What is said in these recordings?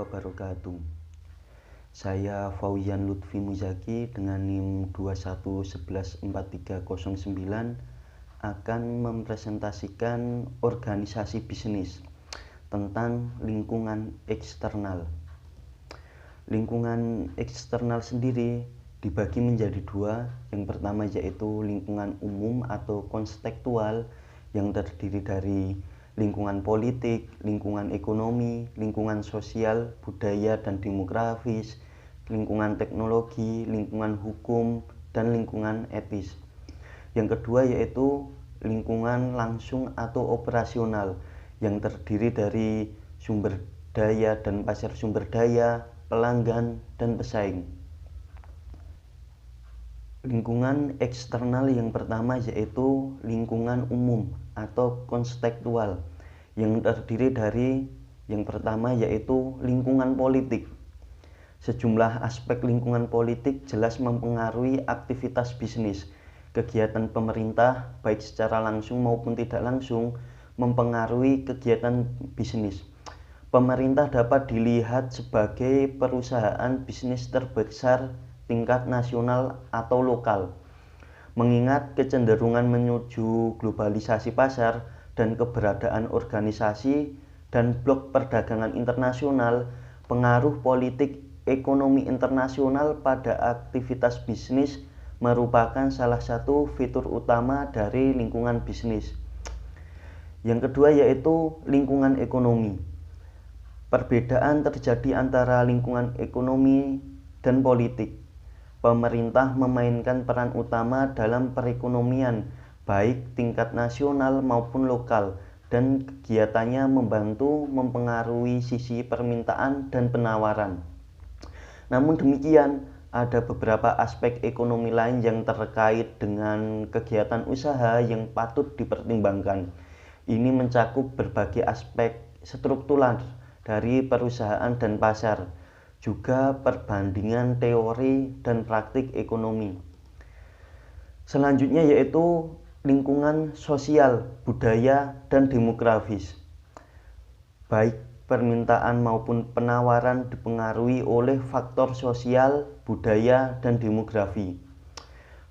wabarakatuh. Saya Fauzian Lutfi Muzaki dengan NIM 21114309 akan mempresentasikan organisasi bisnis tentang lingkungan eksternal. Lingkungan eksternal sendiri dibagi menjadi dua. Yang pertama yaitu lingkungan umum atau kontekstual yang terdiri dari lingkungan politik, lingkungan ekonomi, lingkungan sosial, budaya dan demografis, lingkungan teknologi, lingkungan hukum, dan lingkungan etis. Yang kedua yaitu lingkungan langsung atau operasional yang terdiri dari sumber daya dan pasar sumber daya, pelanggan, dan pesaing. Lingkungan eksternal yang pertama yaitu lingkungan umum atau kontekstual yang terdiri dari yang pertama yaitu lingkungan politik. Sejumlah aspek lingkungan politik jelas mempengaruhi aktivitas bisnis. Kegiatan pemerintah baik secara langsung maupun tidak langsung mempengaruhi kegiatan bisnis. Pemerintah dapat dilihat sebagai perusahaan bisnis terbesar tingkat nasional atau lokal. Mengingat kecenderungan menuju globalisasi pasar dan keberadaan organisasi dan blok perdagangan internasional, pengaruh politik ekonomi internasional pada aktivitas bisnis merupakan salah satu fitur utama dari lingkungan bisnis. Yang kedua yaitu lingkungan ekonomi. Perbedaan terjadi antara lingkungan ekonomi dan politik. Pemerintah memainkan peran utama dalam perekonomian, baik tingkat nasional maupun lokal, dan kegiatannya membantu mempengaruhi sisi permintaan dan penawaran. Namun demikian, ada beberapa aspek ekonomi lain yang terkait dengan kegiatan usaha yang patut dipertimbangkan. Ini mencakup berbagai aspek struktural dari perusahaan dan pasar, juga perbandingan teori dan praktik ekonomi. Selanjutnya yaitu lingkungan sosial, budaya, dan demografis. Baik permintaan maupun penawaran dipengaruhi oleh faktor sosial, budaya, dan demografi.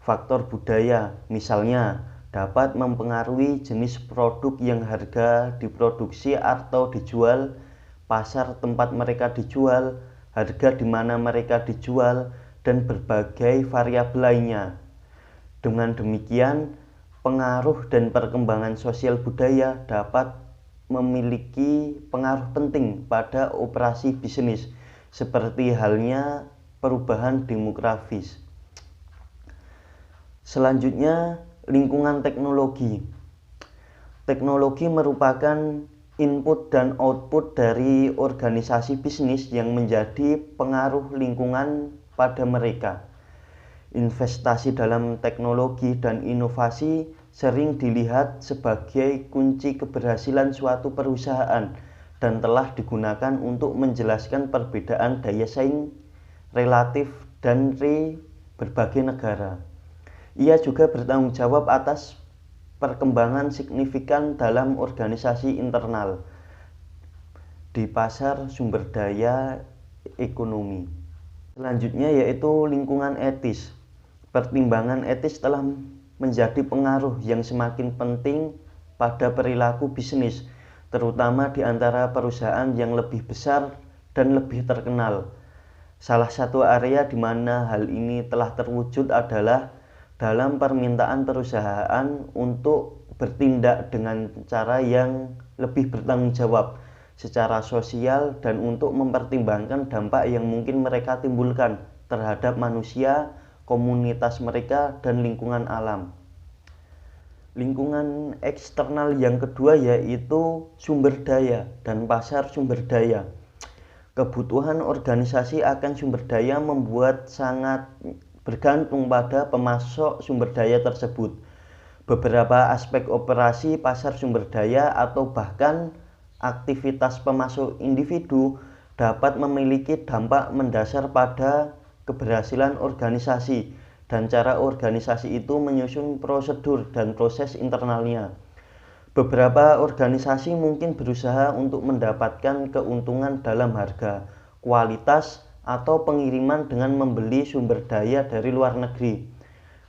Faktor budaya misalnya dapat mempengaruhi jenis produk yang harga diproduksi atau dijual, pasar tempat mereka dijual, harga di mana mereka dijual, dan berbagai variabel lainnya. Dengan demikian, pengaruh dan perkembangan sosial budaya dapat memiliki pengaruh penting pada operasi bisnis, seperti halnya perubahan demografis. Selanjutnya, lingkungan teknologi. Teknologi merupakan input dan output dari organisasi bisnis yang menjadi pengaruh lingkungan pada mereka. Investasi dalam teknologi dan inovasi sering dilihat sebagai kunci keberhasilan suatu perusahaan dan telah digunakan untuk menjelaskan perbedaan daya saing relatif dari berbagai negara. Ia juga bertanggung jawab atas perkembangan signifikan dalam organisasi internal di pasar sumber daya ekonomi. Selanjutnya yaitu lingkungan etis. Pertimbangan etis telah menjadi pengaruh yang semakin penting pada perilaku bisnis, terutama di antara perusahaan yang lebih besar dan lebih terkenal. Salah satu area di mana hal ini telah terwujud adalah dalam permintaan perusahaan untuk bertindak dengan cara yang lebih bertanggung jawab secara sosial dan untuk mempertimbangkan dampak yang mungkin mereka timbulkan terhadap manusia, komunitas mereka, dan lingkungan alam. Lingkungan eksternal yang kedua yaitu sumber daya dan pasar sumber daya. Kebutuhan organisasi akan sumber daya membuat sangat bergantung pada pemasok sumber daya tersebut. Beberapa aspek operasi pasar sumber daya atau bahkan aktivitas pemasok individu dapat memiliki dampak mendasar pada keberhasilan organisasi dan cara organisasi itu menyusun prosedur dan proses internalnya. Beberapa organisasi mungkin berusaha untuk mendapatkan keuntungan dalam harga, kualitas, atau pengiriman dengan membeli sumber daya dari luar negeri.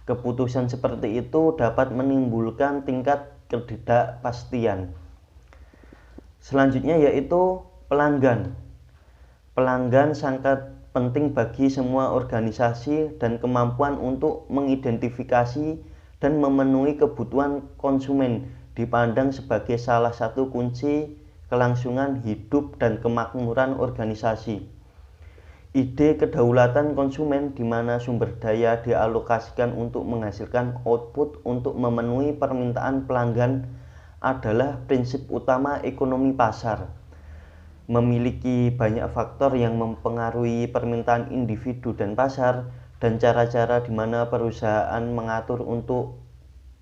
Keputusan seperti itu dapat menimbulkan tingkat ketidakpastian. Selanjutnya yaitu pelanggan. Pelanggan sangat penting bagi semua organisasi dan kemampuan untuk mengidentifikasi dan memenuhi kebutuhan konsumen dipandang sebagai salah satu kunci kelangsungan hidup dan kemakmuran organisasi. Ide kedaulatan konsumen di mana sumber daya dialokasikan untuk menghasilkan output untuk memenuhi permintaan pelanggan adalah prinsip utama ekonomi pasar. Memiliki banyak faktor yang mempengaruhi permintaan individu dan pasar, dan cara-cara di mana perusahaan mengatur untuk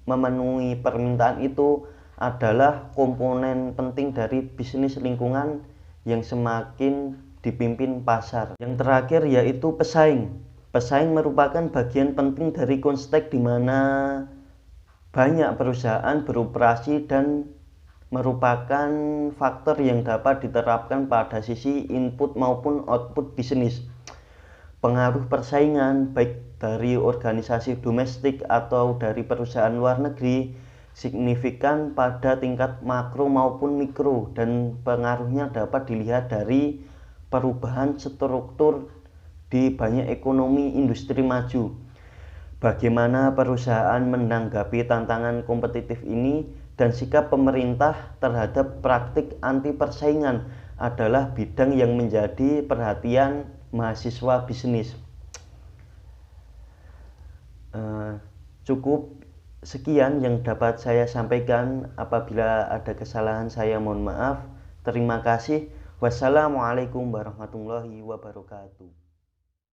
memenuhi permintaan itu adalah komponen penting dari bisnis lingkungan yang semakin dipimpin pasar. Yang terakhir yaitu pesaing. Pesaing merupakan bagian penting dari konteks di mana banyak perusahaan beroperasi dan merupakan faktor yang dapat diterapkan pada sisi input maupun output bisnis. Pengaruh persaingan baik dari organisasi domestik atau dari perusahaan luar negeri signifikan pada tingkat makro maupun mikro, dan pengaruhnya dapat dilihat dari perubahan struktur di banyak ekonomi industri maju. Bagaimana perusahaan menanggapi tantangan kompetitif ini dan sikap pemerintah terhadap praktik anti persaingan adalah bidang yang menjadi perhatian mahasiswa bisnis. Cukup sekian yang dapat saya sampaikan. Apabila ada kesalahan saya mohon maaf. Terima kasih. Wassalamualaikum warahmatullahi wabarakatuh.